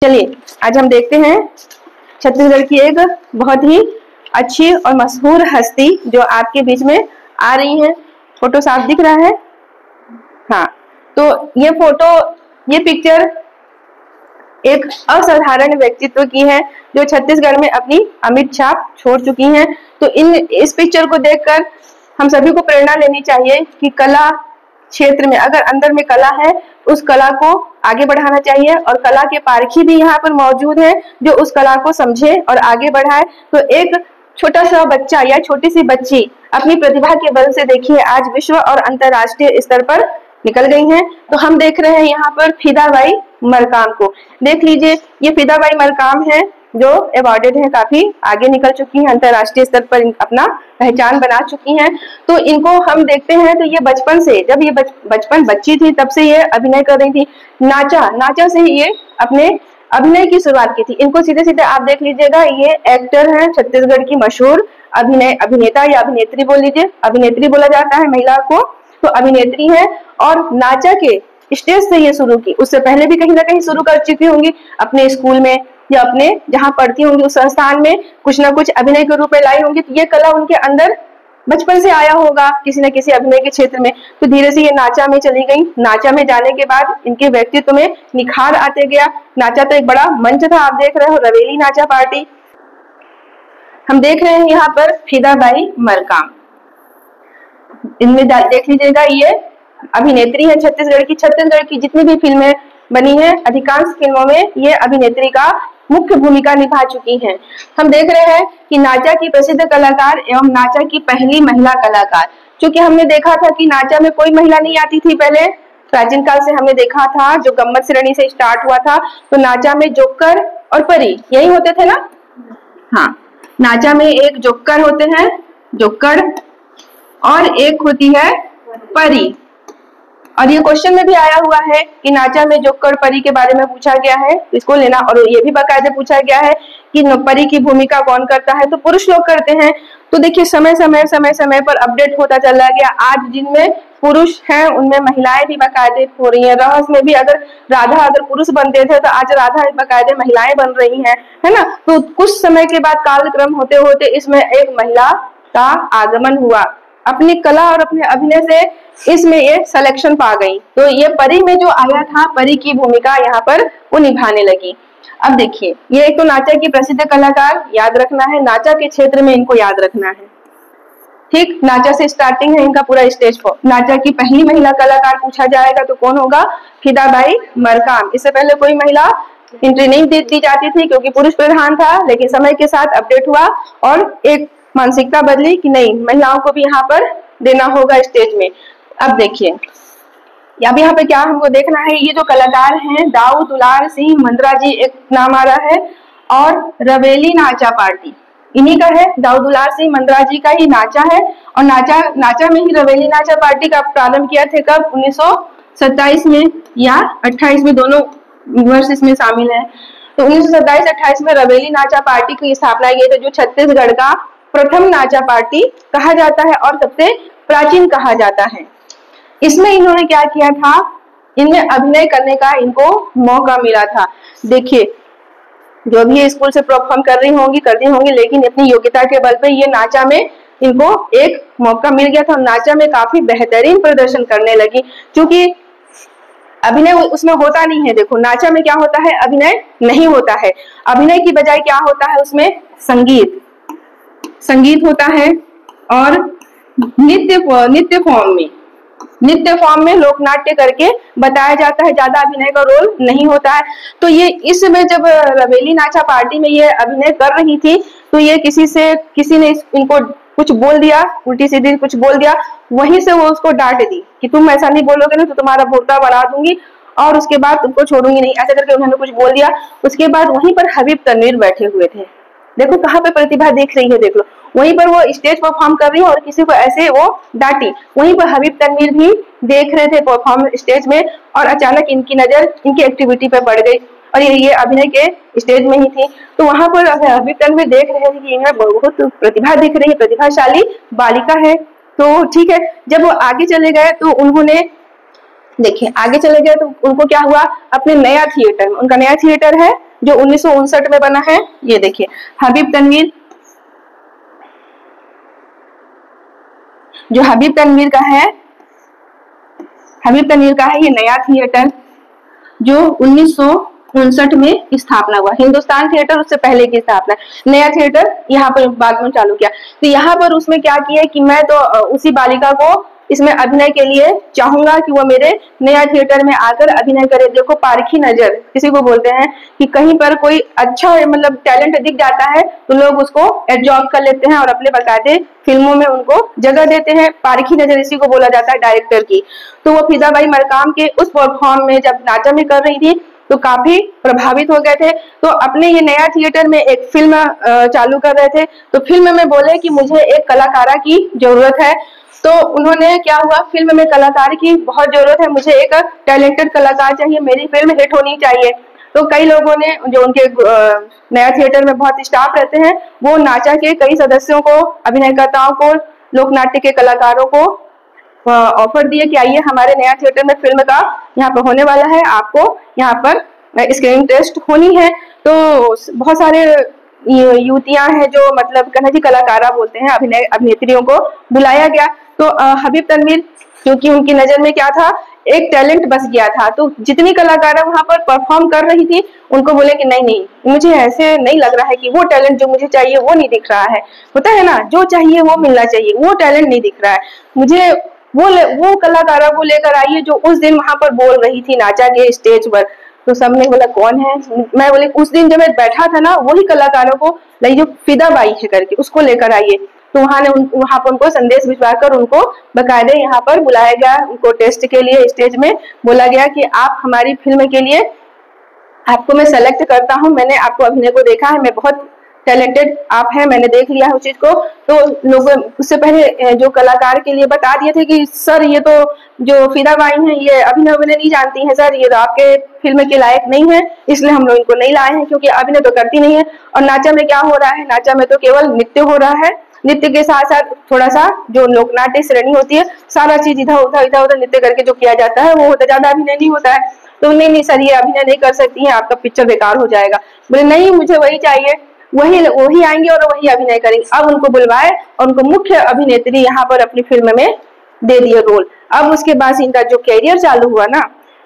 चलिए आज हम देखते हैं छत्तीसगढ़ की एक बहुत ही अच्छी और मशहूर हस्ती जो आपके बीच में आ रही है। फोटो साफ दिख रहा है? हाँ, तो ये पिक्चर एक असाधारण व्यक्तित्व की है जो छत्तीसगढ़ में अपनी अमिट छाप छोड़ चुकी हैं। तो इस पिक्चर को देखकर हम सभी को प्रेरणा लेनी चाहिए कि कला क्षेत्र में अगर अंदर में कला है उस कला को आगे बढ़ाना चाहिए, और कला के पारखी भी यहाँ पर मौजूद है जो उस कला को समझे और आगे बढ़ाए। तो एक छोटा सा बच्चा या छोटी सी बच्ची अपनी प्रतिभा के बल से देखिए आज विश्व और अंतर्राष्ट्रीय स्तर पर निकल गई हैं। तो हम देख रहे हैं यहाँ पर फिदाबाई मरकाम को। देख लीजिए, ये फिदाबाई मरकाम है जो अवॉर्डेड है, काफी आगे निकल चुकी हैं, अंतर्राष्ट्रीय स्तर पर अपना पहचान बना चुकी हैं। तो इनको हम देखते हैं तो ये बचपन से, जब ये बचपन बच्ची थी तब से ये अभिनय कर रही थी। नाचा से ही ये अपने अभिनय की शुरुआत की थी। इनको सीधे सीधे आप देख लीजिएगा, ये एक्टर हैं, छत्तीसगढ़ की मशहूर अभिनेता या अभिनेत्री बोल लीजिए, अभिनेत्री बोला जाता है महिला को, तो अभिनेत्री है। और नाचा के स्टेज से ये शुरू की, उससे पहले भी कहीं ना कहीं शुरू कर चुकी होंगी अपने स्कूल में या अपने जहाँ पढ़ती होंगी उस संस्थान में कुछ ना कुछ अभिनय के रूप में लाई होंगी। तो ये कला उनके अंदर बचपन से आया होगा किसी न किसी अभिनय के क्षेत्र में। तो धीरे से ये नाचा में चली गई। नाचा में जाने के बाद इनके व्यक्तित्व में निखार आते गया। नाचा तो एक बड़ा मंच था, आप देख रहे हो रवेली नाचा पार्टी। हम देख रहे हैं यहाँ पर फिदाबाई मरकाम, इनमें देख लीजिएगा ये अभिनेत्री है छत्तीसगढ़ की जितनी भी फिल्में बनी है अधिकांश फिल्मों में ये अभिनेत्री का मुख्य भूमिका निभा चुकी हैं। हम देख रहे हैं कि नाचा की प्रसिद्ध कलाकार एवं नाचा की पहली महिला कलाकार, क्योंकि हमने देखा था कि नाचा में कोई महिला नहीं आती थी पहले, प्राचीन काल से हमने देखा था जो गम्मत श्रेणी से स्टार्ट हुआ था। तो नाचा में जोकर और परी यही होते थे ना। हाँ, नाचा में एक जोकर होते हैं, जोकर, और एक होती है परी। और ये क्वेश्चन में भी आया हुआ है कि नाचा में जोकर परी के बारे में पूछा गया है, इसको लेना। और ये भी बाकायदे पूछा गया है कि परी की भूमिका कौन करता है, तो पुरुष लोग करते हैं। तो देखिए समय समय पर अपडेट होता चला गया। आज जिनमें पुरुष हैं उनमें महिलाएं भी बाकायदे हो रही हैं। रहस में भी अगर राधा पुरुष बनते थे तो आज राधा बाकायदे महिलाएं बन रही हैं, है ना। तो कुछ समय के बाद कालक्रम होते होते इसमें एक महिला का आगमन हुआ, अपनी कला और अपने अभिनय से इसमें ये सिलेक्शन पा गई। तो ये परी में जो आया था, परी की भूमिका यहाँ पर वो निभाने लगी। अब देखिए, ये एक तो नाचा की प्रसिद्ध कलाकार याद रखना है, नाचा के क्षेत्र में इनको याद रखना है, ठीक। नाचा से स्टार्टिंग है इनका पूरा स्टेज पर। नाचा की पहली महिला कलाकार पूछा जाएगा तो कौन होगा? फिदाबाई मरकाम। इससे पहले कोई महिला एंट्री नहीं दी जाती थी क्योंकि पुरुष प्रधान था, लेकिन समय के साथ अपडेट हुआ और एक मानसिकता बदली कि नहीं, महिलाओं को भी यहाँ पर देना होगा स्टेज में। अब देखिए, अब यहाँ पे क्या हमको देखना है, ये जो कलाकार हैं दाऊ दुलार सिंह मंद्रा जी एक नाम आ रहा है, और रवेली नाचा पार्टी इन्हीं का है। दाऊ दुलार सिंह मंद्रा जी का ही नाचा है, और नाचा में ही रवेली नाचा पार्टी का प्रारंभ किया थे कब? 1927 में या 28 में, दोनों वर्ष इसमें शामिल है। तो 1927-28 में रवेली नाचा पार्टी की स्थापना की थी, जो छत्तीसगढ़ का प्रथम नाचा पार्टी कहा जाता है और सबसे प्राचीन कहा जाता है। इसमें इन्होंने क्या किया था, इनमें अभिनय करने का इनको मौका मिला था। देखिए, जो भी स्कूल से परफॉर्म करती होंगी, लेकिन अपनी योग्यता के बल पे ये नाचा में इनको एक मौका मिल गया था। नाचा में काफी बेहतरीन प्रदर्शन करने लगी, क्योंकि अभिनय उसमें होता नहीं है। देखो, नाचा में क्या होता है, अभिनय नहीं होता है। अभिनय की बजाय क्या होता है, उसमें संगीत होता है, और नित्य फॉर्म में लोक नाट्य करके बताया जाता है, ज्यादा अभिनय का रोल नहीं होता है। तो ये इस समय जब रवेली नाचा पार्टी में ये अभिनय कर रही थी तो ये किसी ने इनको कुछ बोल दिया, उल्टी सीधी कुछ बोल दिया, वहीं से वो उसको डांट दी कि तुम ऐसा नहीं बोलोगे ना तो तुम्हारा भोरता बढ़ा दूंगी और उसके बाद तुमको छोड़ूंगी नहीं, ऐसा करके उन्होंने कुछ बोल दिया। उसके बाद वहीं पर हबीब तनवीर बैठे हुए थे। देखो कहाँ पे प्रतिभा दिख रही है, देख लो, वहीं पर वो स्टेज परफॉर्म कर रही है और किसी को ऐसे वो डांटी। वहीं पर हबीब तनवीर भी देख रहे थे परफॉर्म स्टेज में, और अचानक इनकी नजर इनकी एक्टिविटी पे पड़ गई, और ये अभिनय के स्टेज में ही थी। तो वहां पर हबीब तनवीर देख रहे थे कि इनमें बहुत प्रतिभा दिख रही है, प्रतिभाशाली बालिका है। तो ठीक है, जब वो आगे चले गए तो उन्होंने देखिए आगे चले गए तो उनको क्या हुआ, अपने नया थिएटर में, उनका नया थिएटर है जो 1959 में बना है। ये देखिए हबीब तनवीर, जो हबीब तनवीर का है, हबीब तनवीर का है ये नया थिएटर जो 1959 में स्थापना हुआ। हिंदुस्तान थिएटर उससे पहले की स्थापना, नया थिएटर यहाँ पर बाद में चालू किया। तो यहाँ पर उसमें क्या किया कि मैं तो उसी बालिका को इसमें अभिनय के लिए चाहूंगा कि वो मेरे नया थिएटर में आकर अभिनय करे। देखो पारखी नजर किसी को बोलते हैं कि कहीं पर कोई अच्छा मतलब टैलेंट दिख जाता है तो लोग उसको एब्जॉर्ब कर लेते हैं और अपने बकायदे फिल्मों में उनको जगह देते हैं। पारखी नजर इसी को बोला जाता है डायरेक्टर की। तो वो फिदाबाई मरकाम के उस परफॉर्म में जब नाचा में कर रही थी तो काफी प्रभावित हो गए थे। तो अपने ये नया थिएटर में एक फिल्म चालू कर रहे थे। तो फिल्म में बोले कि मुझे एक कलाकारा की जरूरत है। तो उन्होंने क्या हुआ, फिल्म में कलाकार की बहुत जरूरत है, मुझे एक टैलेंटेड कलाकार चाहिए, मेरी फिल्म हिट होनी चाहिए। तो कई लोगों ने जो उनके नया थिएटर में बहुत स्टाफ रहते हैं वो नाचा के कई सदस्यों को, अभिनयकर्ताओं को, लोक नाट्य के कलाकारों को ऑफर दिए कि आइए हमारे नया थिएटर में फिल्म का यहाँ पर होने वाला है, आपको यहाँ पर स्क्रीन टेस्ट होनी है। तो बहुत सारे युवतियां हैं जो मतलब कहना जी कलाकारा बोलते हैं, अभिनेत्रियों को बुलाया गया। तो हबीब तनवीर क्योंकि उनकी नजर में क्या था, एक टैलेंट बस गया था। तो जितनी कलाकारा वहां पर परफॉर्म कर रही थी उनको बोले कि नहीं नहीं, मुझे ऐसे नहीं लग रहा है कि वो टैलेंट जो मुझे चाहिए वो नहीं दिख रहा है। होता है ना, जो चाहिए वो मिलना चाहिए, वो टैलेंट नहीं दिख रहा है मुझे। वो कलाकारा को लेकर आइए जो उस दिन वहां पर बोल रही थी, नाचा के स्टेज पर। तो सबने बोला कौन है, मैं बोले उस दिन जब मैं बैठा था ना वही कलाकारों को लाई जो फिदाबाई है करके उसको लेकर आइए। तो वहां पर उनको संदेश भिजवाकर उनको बकायदे यहाँ पर बुलाया गया, उनको टेस्ट के लिए स्टेज में बोला गया कि आप हमारी फिल्म के लिए आपको मैं सेलेक्ट करता हूँ, मैंने आपको अभिनय को देखा है, मैं बहुत टैलेंटेड आप हैं, मैंने देख लिया है उस चीज को। तो लोग उससे पहले जो कलाकार के लिए बता दिए थे कि सर ये तो जो फिदाबाई हैं ये अभिनय नहीं जानती हैं सर, ये तो आपके फिल्म के लायक नहीं है, इसलिए हम लोग इनको नहीं लाए हैं क्योंकि अभिनय तो करती नहीं है। और नाचा में क्या हो रहा है, नाचा में तो केवल नृत्य हो रहा है, नृत्य के साथ साथ थोड़ा सा जो लोकनाट्य श्रेणी होती है सारा चीज इधर उधर नृत्य करके जो किया जाता है वो होता, ज्यादा अभिनय नहीं होता है। तो नहीं सर ये अभिनय नहीं कर सकती है, आपका पिक्चर बेकार हो जाएगा। बोले नहीं मुझे वही चाहिए, वही आएंगे और वही अभिनय करेंगे। अब उनको बुलवाए और उनको मुख्य अभिनेत्री यहाँ पर अपनी फिल्म में दे दिए रोल। अब उसके बाद इनका जो कैरियर चालू हुआ ना,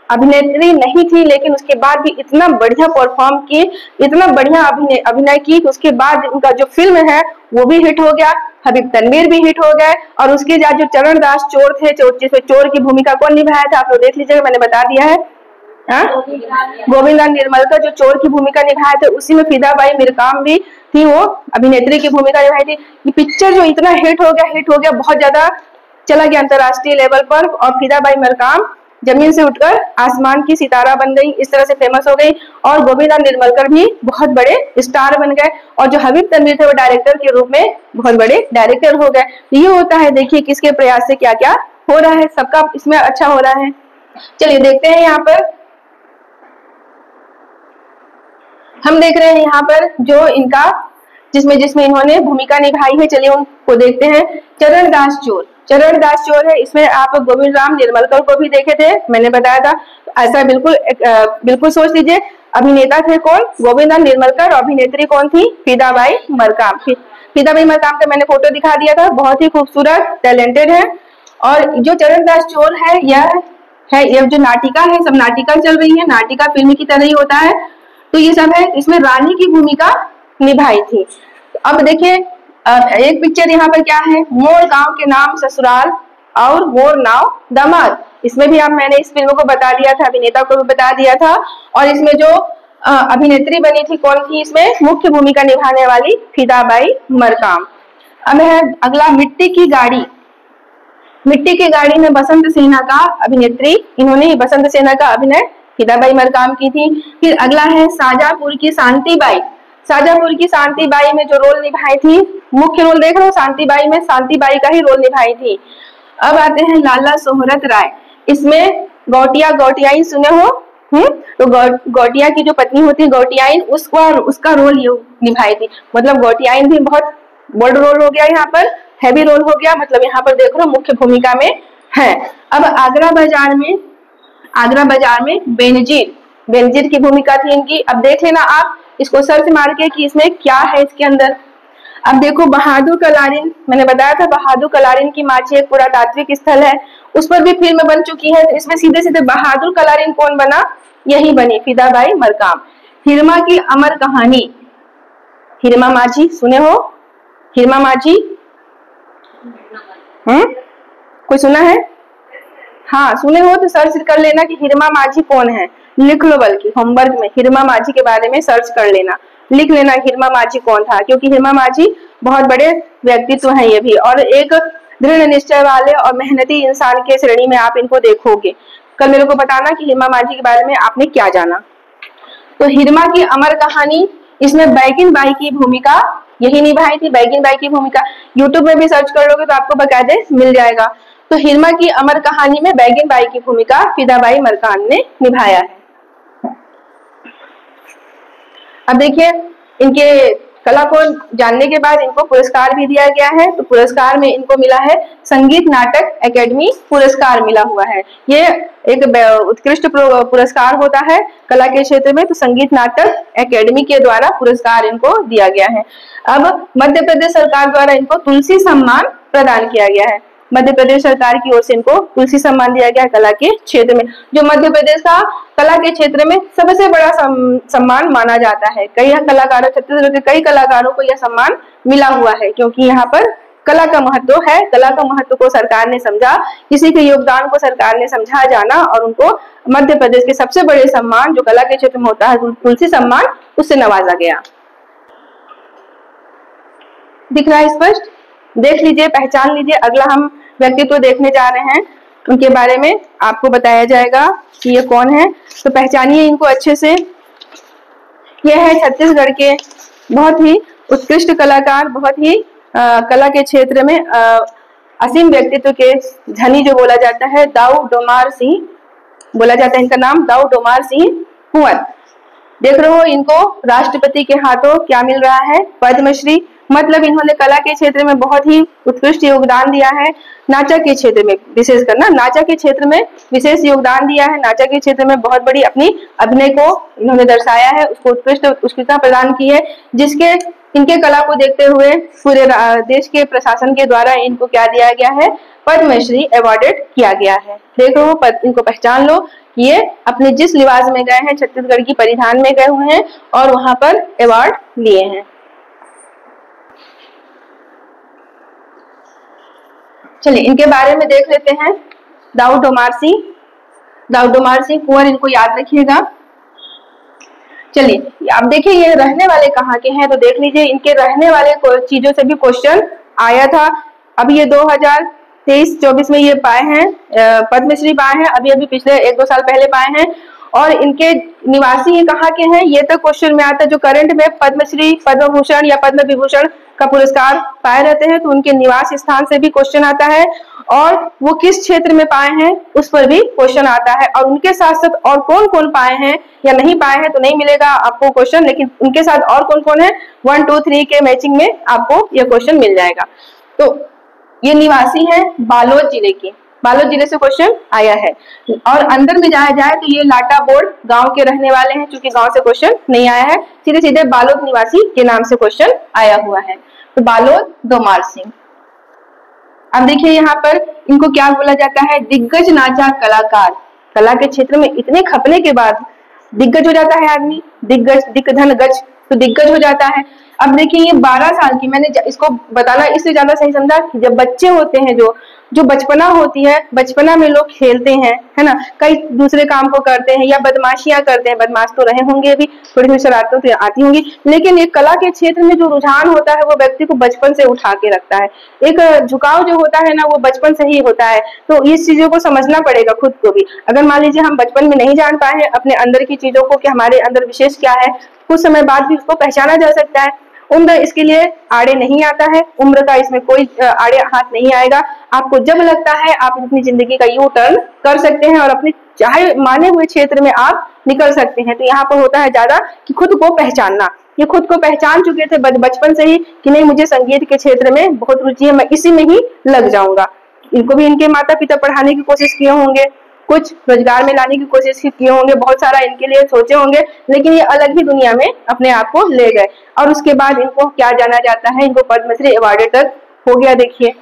अभिनेत्री नहीं थी लेकिन उसके बाद भी इतना बढ़िया परफॉर्म की, इतना बढ़िया अभिनय की, उसके बाद उनका जो फिल्म है वो भी हिट हो गया, हबीब तनवीर भी हिट हो गए। और उसके बाद जो चरण दास चोर थे, जिसमें चोर की भूमिका कौन निभाया था आप लोग देख लीजिएगा, मैंने बता दिया है। गोविंदा निर्मलकर जो चोर की भूमिका निभाए थे, उसी में फिदाबाई मिरकाम भी थी, वो अभिनेत्री की भूमिका निभाई थी। ये पिक्चर जो इतना हिट हो गया बहुत ज्यादा चला गया अंतरराष्ट्रीय लेवल पर। और फिदाबाई मिरकाम जमीन से उठकर आसमान की सितारा बन गई, इस तरह से फेमस हो गई। और गोविंदा निर्मलकर भी बहुत बड़े स्टार बन गए। और जो हबीब तनवीर थे वो डायरेक्टर के रूप में बहुत बड़े डायरेक्टर हो गए। ये होता है, देखिए किसके प्रयास से क्या क्या हो रहा है, सबका इसमें अच्छा हो रहा है। चलिए देखते हैं यहाँ पर, हम देख रहे हैं यहाँ पर जो इनका जिसमें इन्होंने भूमिका निभाई है, चलिए उनको देखते हैं। चरण दास चोर है, इसमें आप गोविंद राम निर्मलकर को भी देखे थे, मैंने बताया था। ऐसा बिल्कुल सोच लीजिए, अभिनेता थे कौन, गोविंद राम निर्मलकर, अभिनेत्री कौन थी, फिदाबाई मरकाम। फिदाबाई मरकाम का मैंने फोटो दिखा दिया था, बहुत ही खूबसूरत टैलेंटेड है। और जो चरण दास चोर है यह जो नाटिका है, सब नाटिका चल रही है, नाटिका फिल्म की तरह ही होता है। तो ये सब है, इसमें रानी की भूमिका निभाई थी। अब देखिए एक पिक्चर यहाँ पर क्या है, मोर गांव के नाम ससुराल और मोर नाव दामाद। इसमें भी मैंने इस फिल्म को बता दिया था, अभिनेता को भी बता दिया था। और इसमें जो अभिनेत्री बनी थी कौन थी, इसमें मुख्य भूमिका निभाने वाली फिदाबाई मरकाम। अब है अगला मिट्टी की गाड़ी में बसंत सेना का अभिनेत्री, इन्होंने बसंत सेना का अभिनय फिदाबाई मरकाम की थी। फिर अगला है शाजापुर की शांति बाई में जो रोल निभाई थी, मुख्य रोल देख रहे हो शांतिबाई में, शांतिबाई का ही रोल निभाई थी। अब आते हैं लाला सोहरत राय, इसमें गौटियाइन सुने हो, तो गौटिया की जो पत्नी होती है गौटियाइन, उसका रोल ये निभाई थी। मतलब गौटियाइन भी बहुत बोल्ड रोल हो गया यहाँ पर, हैवी रोल हो गया, मतलब यहाँ पर देख लो मुख्य भूमिका में है। अब आगरा बाजार में बेनजीर बेनजीर की भूमिका थी इनकी। अब देख लेना आप इसको सर्च मार के कि इसमें क्या है इसके अंदर। अब देखो बहादुर कलारिन, मैंने बताया था बहादुर कलारिन की माची एक पुरातात्विक स्थल है, उस पर भी फिल्म बन चुकी है। तो इसमें सीधे सीधे बहादुर कलारिन कौन बना, यही बनी फिदाबाई मरकाम। हिरमा की अमर कहानी, हिरमा माझी सुने हो, हिरमा माझी कोई सुना है? हाँ सुने हो तो सर्च कर लेना कि हिरमा माझी कौन है, लिख लो, बल्कि होमवर्क में हिरमा माझी के बारे में सर्च कर लेना, लिख लेना हिरमा माझी कौन था, क्योंकि हिरमा माझी बहुत बड़े व्यक्तित्व हैं ये भी, और एक दृढ़ निश्चय वाले और मेहनती इंसान के श्रेणी में आप इनको देखोगे। कल मेरे को बताना कि हिरमा माझी के बारे में आपने क्या जाना। तो हिरमा की अमर कहानी, इसमें बैगिन बाई की भूमिका यही निभाई थी, बैगिन बाई की भूमिका यूट्यूब में भी सर्च कर लोगे तो आपको बकायदे मिल जाएगा। तो हिरमा की अमर कहानी में बैगिन बाई की भूमिका फिदाबाई मरकाम ने निभाया है। अब देखिए इनके कला को जानने के बाद इनको पुरस्कार भी दिया गया है। तो पुरस्कार में इनको मिला है संगीत नाटक एकेडमी पुरस्कार मिला हुआ है। ये एक उत्कृष्ट पुरस्कार होता है कला के क्षेत्र में, तो संगीत नाटक एकेडमी के द्वारा पुरस्कार इनको दिया गया है। अब मध्य प्रदेश सरकार द्वारा इनको तुलसी सम्मान प्रदान किया गया है। मध्य प्रदेश सरकार की ओर से इनको तुलसी सम्मान दिया गया है कला के क्षेत्र में, जो मध्य प्रदेश का कला के क्षेत्र में सबसे बड़ा सम्मान माना जाता है। कई कलाकारों, छत्तीसगढ़ के कई कलाकारों को यह सम्मान मिला हुआ है, क्योंकि यहाँ पर कला का महत्व है। कला का महत्व को सरकार ने समझा, किसी के योगदान को सरकार ने समझा जाना, और उनको मध्य प्रदेश के सबसे बड़े सम्मान जो कला के क्षेत्र में होता है तुलसी सम्मान, उससे नवाजा गया। दिख रहा है स्पष्ट? देख लीजिए, पहचान लीजिए। अगला हम व्यक्तित्व देखने जा रहे हैं, उनके बारे में आपको बताया जाएगा कि ये कौन है। तो पहचानिए इनको अच्छे से। ये है छत्तीसगढ़ के बहुत ही उत्कृष्ट कलाकार, बहुत ही कला के क्षेत्र में असीम व्यक्तित्व के धनी जो बोला जाता है, दाऊ डोमार सिंह बोला जाता है इनका नाम, दाऊ डोमार सिंह कुंवर। देख रहे हो इनको राष्ट्रपति के हाथों क्या मिल रहा है, पद्मश्री। मतलब इन्होंने कला के क्षेत्र में बहुत ही उत्कृष्ट योगदान दिया है। नाचा के क्षेत्र में विशेष करना, नाचा के क्षेत्र में विशेष योगदान दिया है। नाचा के क्षेत्र में बहुत बड़ी अपनी अभिनय को इन्होंने दर्शाया है, उसको उत्कृष्ट उत्कृष्टता प्रदान की है, जिसके इनके कला को देखते हुए पूरे देश के प्रशासन के द्वारा इनको क्या दिया गया है, पद्मश्री अवार्डेड किया गया है। देखो इनको पहचान लो, ये अपने जिस लिबास में गए हैं, छत्तीसगढ़ की परिधान में गए हुए हैं और वहां पर अवार्ड लिए हैं। चलिए इनके बारे में देख लेते हैं। दाऊ डोमार सिंह, दाऊ डोमार सिंह कुंवर, इनको याद रखिएगा। चलिए अब देखिए ये रहने वाले कहाँ के हैं, तो देख लीजिए इनके रहने वाले चीजों से भी क्वेश्चन आया था। अभी ये 2023-24 में ये पाए हैं, पद्मश्री पाए हैं, अभी पिछले 1-2 साल पहले पाए हैं। और इनके निवासी ये कहाँ के हैं, ये तो क्वेश्चन में आता है। जो करंट में पद्मश्री, पद्म भूषण या पद्म विभूषण का पुरस्कार पाए रहते हैं, तो उनके निवास स्थान से भी क्वेश्चन आता है, और वो किस क्षेत्र में पाए हैं उस पर भी क्वेश्चन आता है। और उनके साथ साथ और कौन कौन पाए हैं या नहीं पाए हैं तो नहीं मिलेगा आपको क्वेश्चन, लेकिन उनके साथ और कौन कौन है 1, 2, 3 के मैचिंग में आपको यह क्वेश्चन मिल जाएगा। तो ये निवासी है बालोद जिले के, बालोद जिले से क्वेश्चन आया है। और अंदर में जाया जाए तो ये लाटा बोर्ड गांव के रहने वाले हैं, क्योंकि गांव से क्वेश्चन नहीं आया है, सीधे सीधे बालोद निवासी के नाम से क्वेश्चन आया हुआ है। तो बालोद डोमार सिंह। अब देखिए यहाँ पर इनको क्या बोला जाता है, दिग्गज नाचा कलाकार। कला के क्षेत्र में इतने खपने के बाद दिग्गज हो जाता है आदमी, दिग्गज, दिग्धन गज, तो दिग्गज हो जाता है। अब देखिए ये 12 साल की, मैंने इसको बताना इससे ज्यादा सही समझा कि जब बच्चे होते हैं, जो बचपना होती है, बचपना में लोग खेलते हैं, है ना, कई दूसरे काम को करते हैं या बदमाशियां करते हैं। बदमाश तो रहे होंगे, अभी थोड़ी थोड़ी शरारतें तो आती होंगी, लेकिन एक कला के क्षेत्र में जो रुझान होता है वो व्यक्ति को बचपन से उठा के रखता है। एक झुकाव जो होता है ना, वो बचपन से ही होता है। तो इस चीजों को समझना पड़ेगा खुद को भी। अगर मान लीजिए हम बचपन में नहीं जान पाए हैं अपने अंदर की चीजों को कि हमारे अंदर विशेष क्या है, कुछ समय बाद भी उसको पहचाना जा सकता है। उम्र इसके लिए आड़े नहीं आता है, उम्र का इसमें कोई आड़े हाथ नहीं आएगा। आपको जब लगता है आप अपनी जिंदगी का यू टर्न कर सकते हैं और अपने चाहे माने हुए क्षेत्र में आप निकल सकते हैं। तो यहाँ पर होता है ज्यादा कि खुद को पहचानना। ये खुद को पहचान चुके थे बचपन से ही कि नहीं, मुझे संगीत के क्षेत्र में बहुत रुचि है, मैं इसी में ही लग जाऊंगा। इनको भी इनके माता पिता पढ़ाने की कोशिश किए होंगे, कुछ रोजगार में लाने की कोशिश किए होंगे, बहुत सारा इनके लिए सोचे होंगे, लेकिन ये अलग ही दुनिया में अपने आप को ले गए। और उसके बाद इनको क्या जाना जाता है, इनको पद्मश्री अवार्ड तक हो गया। देखिए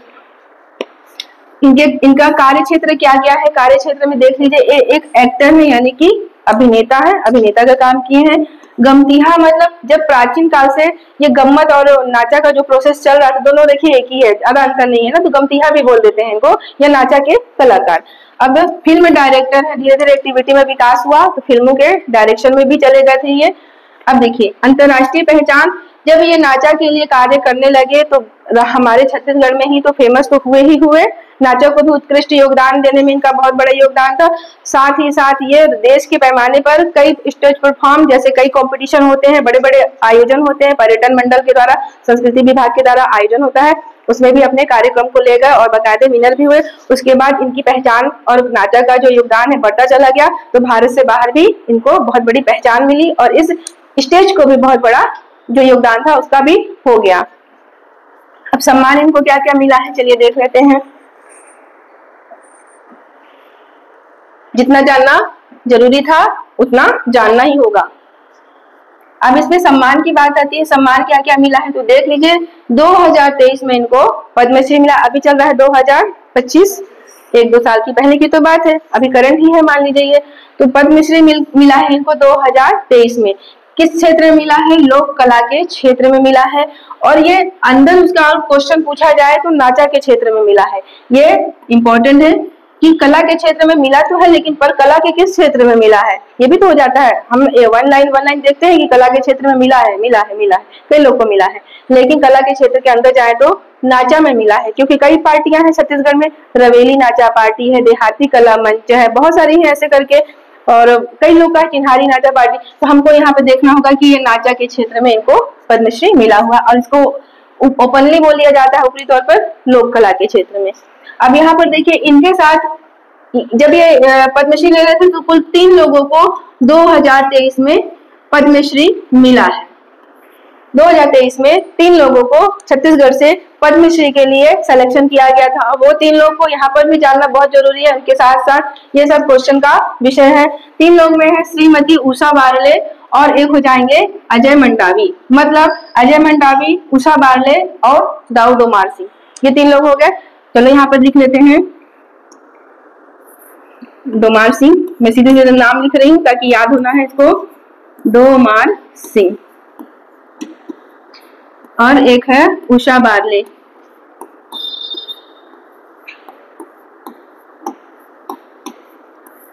इनका कार्य क्षेत्र क्या क्या है, कार्य क्षेत्र में देख लीजिए, एक एक्टर है यानी कि अभिनेता है, अभिनेता का काम किए हैं। गमतीहा मतलब जब प्राचीन काल से ये गम्मत और नाचा का जो प्रोसेस चल रहा था, दोनों देखिए एक ही है, ज्यादा अंतर नहीं है ना, तो गमतीहा भी बोल देते हैं इनको, या नाचा के कलाकार। अब फिल्म डायरेक्टर है, धीरे धीरे एक्टिविटी में विकास हुआ तो फिल्मों के डायरेक्शन में भी चले गए थे ये। अब देखिए अंतरराष्ट्रीय पहचान, जब ये नाचा के लिए कार्य करने लगे तो हमारे छत्तीसगढ़ में ही तो फेमस तो हुए ही हुए, नाचा को भी उत्कृष्ट योगदान देने में इनका बहुत बड़ा योगदान था। साथ ही साथ ये देश के पैमाने पर कई स्टेज परफॉर्म, जैसे कई कंपटीशन होते हैं, बड़े बड़े आयोजन होते हैं, पर्यटन मंडल के द्वारा, संस्कृति विभाग के द्वारा आयोजन होता है, उसमें भी अपने कार्यक्रम को ले गए और बाकायदे विनर भी हुए। उसके बाद इनकी पहचान और नाचा का जो योगदान है बढ़ता चला गया, तो भारत से बाहर भी इनको बहुत बड़ी पहचान मिली और इस स्टेज को भी बहुत बड़ा जो योगदान था उसका भी हो गया। अब सम्मान इनको क्या क्या मिला है, चलिए देख लेते हैं। जितना जानना जरूरी था उतना जानना ही होगा। अब इसमें सम्मान की बात आती है, सम्मान क्या क्या मिला है तो देख लीजिए। 2023 में इनको पद्मश्री मिला, अभी चल रहा है 2025, 1-2 साल की पहले की तो बात है, अभी करंट ही है मान लीजिए। तो पद्मश्री मिला है इनको 2023 में। किस क्षेत्र में मिला है, लोक कला के क्षेत्र में मिला है। और ये अंदर उसका क्वेश्चन पूछा जाए तो नाचा के क्षेत्र में मिला है। ये इंपॉर्टेंट है कि कला के क्षेत्र में मिला तो है, लेकिन पर कला के किस क्षेत्र में मिला है ये भी तो हो जाता है। हम वन लाइन देखते हैं कि कला के क्षेत्र में मिला है, कई लोग को मिला है, लेकिन कला के क्षेत्र के अंदर जाए तो नाचा में मिला है, क्योंकि कई पार्टियां हैं छत्तीसगढ़ में, रवेली नाचा पार्टी है, देहाती कला मंच है, बहुत सारी है ऐसे करके, और कई लोग का चिन्हारी नाचा पार्टी। तो हमको यहाँ पे देखना होगा कि ये नाचा के क्षेत्र में इनको पद्मश्री मिला हुआ, और इसको ओपनली बोल दिया जाता है ऊपरी तौर पर लोक कला के क्षेत्र में। अब यहाँ पर देखिए इनके साथ जब ये पद्मश्री ले रहे थे तो कुल 3 लोगों को 2023 में पद्मश्री मिला है। 2023 में 3 लोगों को छत्तीसगढ़ से पद्मश्री के लिए सिलेक्शन किया गया था। वो 3 लोगों को यहाँ पर भी जानना बहुत जरूरी है, उनके साथ साथ ये सब क्वेश्चन का विषय है। 3 लोग में है श्रीमती उषा बारले और एक हो जाएंगे अजय मंडावी, मतलब अजय मंडावी, उषा बारले और दाऊ डोमार सिंह, ये 3 लोग हो गए। चलो यहाँ पर लिख लेते हैं डोमार सिंह, मैं सीधे सीधे नाम लिख रही हूँ ताकि याद होना है इसको, डोमार सिंह। और एक है उषा बारले,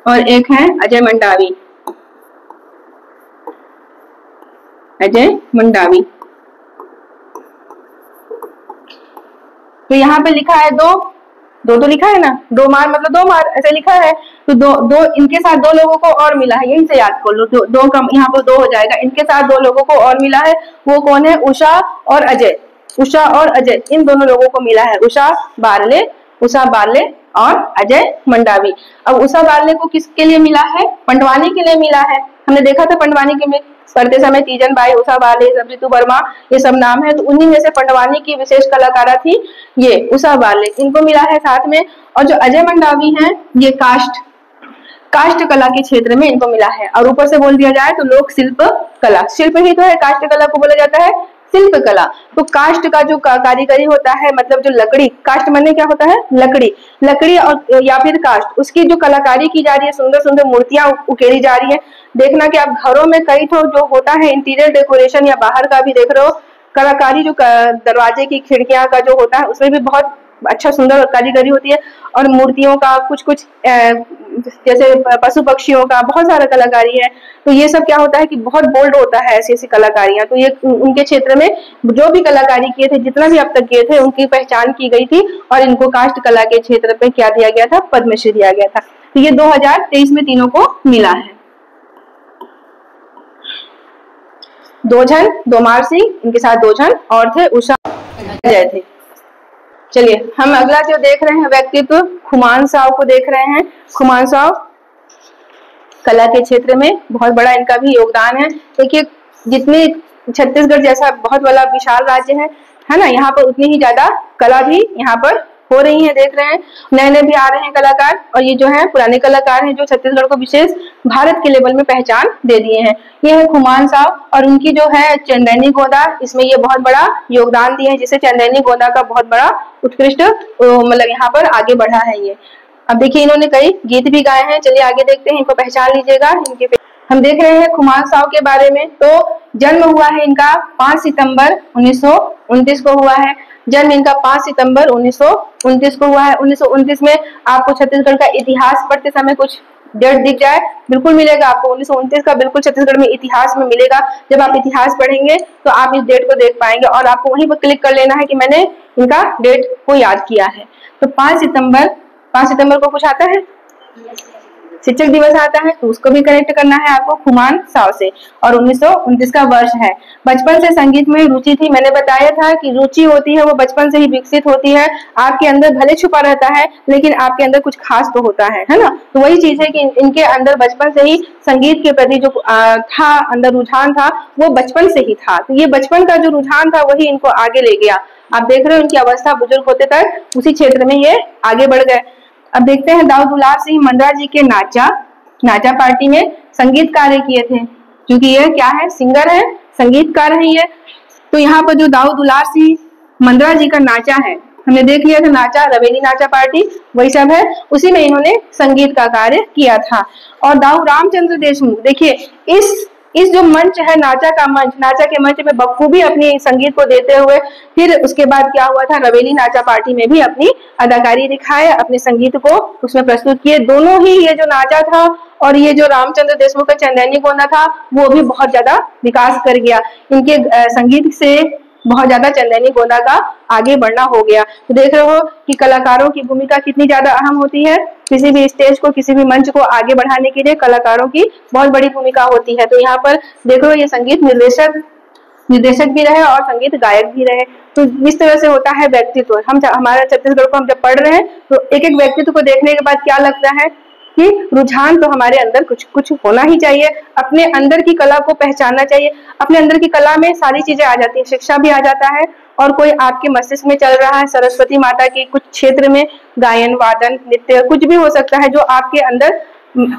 और एक है अजय मंडावी, अजय मंडावी। तो यहाँ पे लिखा है दो तो लिखा है ना, दो मार मतलब 2 मार ऐसे लिखा है, तो दो इनके साथ 2 लोगों को और मिला है, यही से याद कर लो, दो का यहाँ पर 2 हो जाएगा। इनके साथ 2 लोगों को और मिला है, वो कौन है, उषा और अजय। उषा और अजय इन दोनों लोगों को मिला है, उषा बारले और अजय मंडावी। अब उषा बारले को किसके लिए मिला है, पंडवानी के लिए मिला है। हमने देखा था पंडवानी के में करते समय तीजन बाई, उषा बारले, ऋतु वर्मा, ये सब नाम है, तो उन्हीं में से पंडवानी की विशेष कलाकारा थी ये उषा बारले, इनको मिला है साथ में। और जो अजय मंडावी हैं ये काष्ठ कला के क्षेत्र में इनको मिला है। और ऊपर से बोल दिया जाए तो लोक शिल्प कला, शिल्प ही तो है, काष्ठ कला को बोला जाता है शिल्प कला। तो काष्ठ का जो कारीगरी होता है, मतलब जो लकड़ी, काष्ठ माने क्या होता है, लकड़ी और या फिर काष्ठ, उसकी जो कलाकारी की जा रही है, सुंदर सुंदर मूर्तियां उकेरी जा रही है। देखना कि आप घरों में कई तो जो होता है इंटीरियर डेकोरेशन या बाहर का भी देख रहे हो, कलाकारी जो दरवाजे की खिड़कियां का जो होता है उसमें भी बहुत अच्छा सुंदर कारीगरी होती है। और मूर्तियों का कुछ जैसे पशु पक्षियों का बहुत सारा कलाकारी है। तो ये सब क्या होता है कि बहुत बोल्ड होता है ऐसी ऐसी कलाकारियां। तो ये उनके क्षेत्र में जो भी कलाकारी किए थे, जितना भी अब तक किए थे, उनकी पहचान की गई थी और इनको काष्ठ कला के क्षेत्र पे क्या दिया गया था, पद्मश्री दिया गया था। तो ये 2023 में तीनों को मिला है। 2 जन डोमार सिंह, इनके साथ 2 जन और थे, उषा अजय थे। चलिए हम अगला जो देख रहे हैं व्यक्तित्व, खुमान साव को देख रहे हैं। खुमान साव कला के क्षेत्र में बहुत बड़ा इनका भी योगदान है। देखिए जितने छत्तीसगढ़ जैसा बहुत बड़ा विशाल राज्य है ना, यहाँ पर उतनी ही ज्यादा कला भी यहाँ पर हो रही हैं, देख रहे हैं नए नए भी आ रहे हैं कलाकार, और ये जो है पुराने कलाकार हैं जो छत्तीसगढ़ को विशेष भारत के लेवल में पहचान दे दिए हैं। ये है खुमान साहब, और उनकी जो है चंदैनी गोदा, इसमें ये बहुत बड़ा योगदान दिए हैं, जिससे चंदैनी गोदा का बहुत बड़ा उत्कृष्ट मतलब यहाँ पर आगे बढ़ा है ये। अब देखिए इन्होंने कई गीत भी गाए हैं। चलिए आगे देखते हैं, इनको पहचान लीजिएगा। इनके हम देख रहे हैं खुमान साहब के बारे में। तो जन्म हुआ है इनका 5 सितंबर 1929 को हुआ है। जन्म इनका 5 सितंबर 1929 को हुआ है। 1929 में आपको छत्तीसगढ़ का इतिहास पढ़ते समय कुछ डेट दिख जाए, बिल्कुल मिलेगा आपको। 1929 का बिल्कुल छत्तीसगढ़ में इतिहास में मिलेगा। जब आप इतिहास पढ़ेंगे तो आप इस डेट को देख पाएंगे, और आपको वहीं पर क्लिक कर लेना है कि मैंने इनका डेट को याद किया है। तो 5 सितंबर को कुछ आता है, शिक्षक दिवस आता है, तो उसको भी कनेक्ट करना है आपको खुमान साव से। और 1929 का वर्ष है। बचपन से संगीत में रुचि थी। मैंने बताया था कि रुचि होती है वो बचपन से ही विकसित होती है। आपके अंदर भले छुपा रहता है, लेकिन आपके अंदर कुछ खास तो होता है ना। तो वही चीज है कि इनके अंदर बचपन से ही संगीत के प्रति जो था अंदर रुझान था, वो बचपन से ही था। तो ये बचपन का जो रुझान था वही इनको आगे ले गया। आप देख रहे हो उनकी अवस्था बुजुर्ग होते तक उसी क्षेत्र में ये आगे बढ़ गए। अब देखते हैं दाऊ दुलार सिंह मंडरा जी के नाचा पार्टी में संगीत कार्य किए थे, क्योंकि ये क्या है, सिंगर है, संगीतकार है ये। तो यहाँ पर जो दाऊ दुलार सिंह मंडरा जी का नाचा है, हमने देख लिया था नाचा, रवेली नाचा पार्टी वही सब है, उसी में इन्होंने संगीत का कार्य किया था। और दाऊ रामचंद्र देशमुख, देखिए इस जो मंच है नाचा के मंच में बखूबी अपनी संगीत को देते हुए, फिर उसके बाद क्या हुआ था, रवेली नाचा पार्टी में भी अपनी अदाकारी दिखाए, अपने संगीत को उसमें प्रस्तुत किए। दोनों ही, ये जो नाचा था और ये जो रामचंद्र देशमुख का चंदैनी गोंदा था, वो भी बहुत ज्यादा विकास कर गया। इनके संगीत से बहुत ज्यादा चंदैनी गोंदा का आगे बढ़ना हो गया। तो देख रहे हो कि कलाकारों की भूमिका कितनी ज्यादा अहम होती है। किसी भी स्टेज को, किसी भी मंच को आगे बढ़ाने के लिए कलाकारों की बहुत बड़ी भूमिका होती है। तो यहाँ पर देखो ये संगीत निर्देशक भी रहे और संगीत गायक भी रहे। तो इस तरह से होता है व्यक्तित्व। हम हमारा छत्तीसगढ़ को हम जब पढ़ रहे हैं तो एक एक व्यक्तित्व को देखने के बाद क्या लगता है कि रुझान तो हमारे अंदर कुछ कुछ होना ही चाहिए। अपने अंदर की कला को पहचानना चाहिए। अपने अंदर की कला में सारी चीजें आ जाती है, शिक्षा भी आ जाता है, और कोई आपके मस्तिष्क में चल रहा है सरस्वती माता की कुछ क्षेत्र में गायन, वादन, नृत्य कुछ भी हो सकता है जो आपके अंदर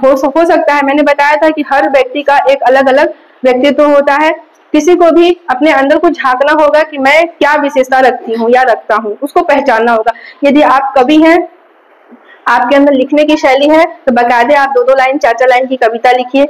हो सकता है। मैंने बताया था कि हर व्यक्ति का एक अलग अलग व्यक्तित्व होता है। किसी को भी अपने अंदर को झांकना होगा कि मैं क्या विशेषता रखती हूँ या रखता हूँ, उसको पहचानना होगा। यदि आप कवि हैं, आपके अंदर लिखने की शैली है, तो बकायदे आप 2-2 लाइन 4-4 लाइन की कविता लिखिए।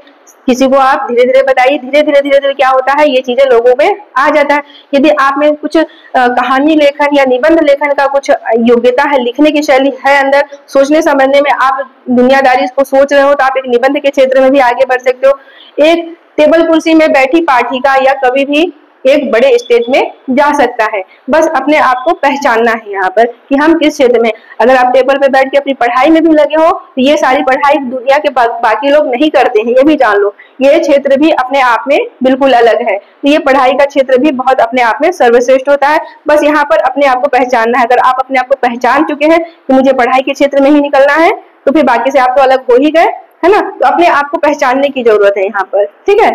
किसी को आप धीरे धीरे बताइए, धीरे धीरे क्या होता है, ये चीजें लोगों में आ जाता है। यदि आप में कुछ कहानी लेखन या निबंध लेखन का कुछ योग्यता है, लिखने की शैली है अंदर, सोचने समझने में आप दुनियादारी को सोच रहे हो, तो आप एक निबंध के क्षेत्र में भी आगे बढ़ सकते हो। एक टेबल कुर्सी में बैठी पाठिका या कवि भी एक बड़े स्टेज में जा सकता है। बस अपने आप को पहचानना है यहाँ पर कि हम किस क्षेत्र में। अगर आप टेबल पे बैठ के अपनी पढ़ाई में भी लगे हो, तो ये सारी पढ़ाई दुनिया के बाकी लोग नहीं करते हैं, ये भी जान लो। ये क्षेत्र भी अपने आप में बिल्कुल अलग है। तो ये पढ़ाई का क्षेत्र भी बहुत अपने आप में सर्वश्रेष्ठ होता है। बस यहाँ पर अपने आप को पहचानना है। अगर आप अपने आप को पहचान चुके हैं कि मुझे पढ़ाई के क्षेत्र में ही निकलना है, तो फिर बाकी से आप तो अलग हो ही गए, है ना। तो अपने आप को पहचानने की जरूरत है यहाँ पर, ठीक है।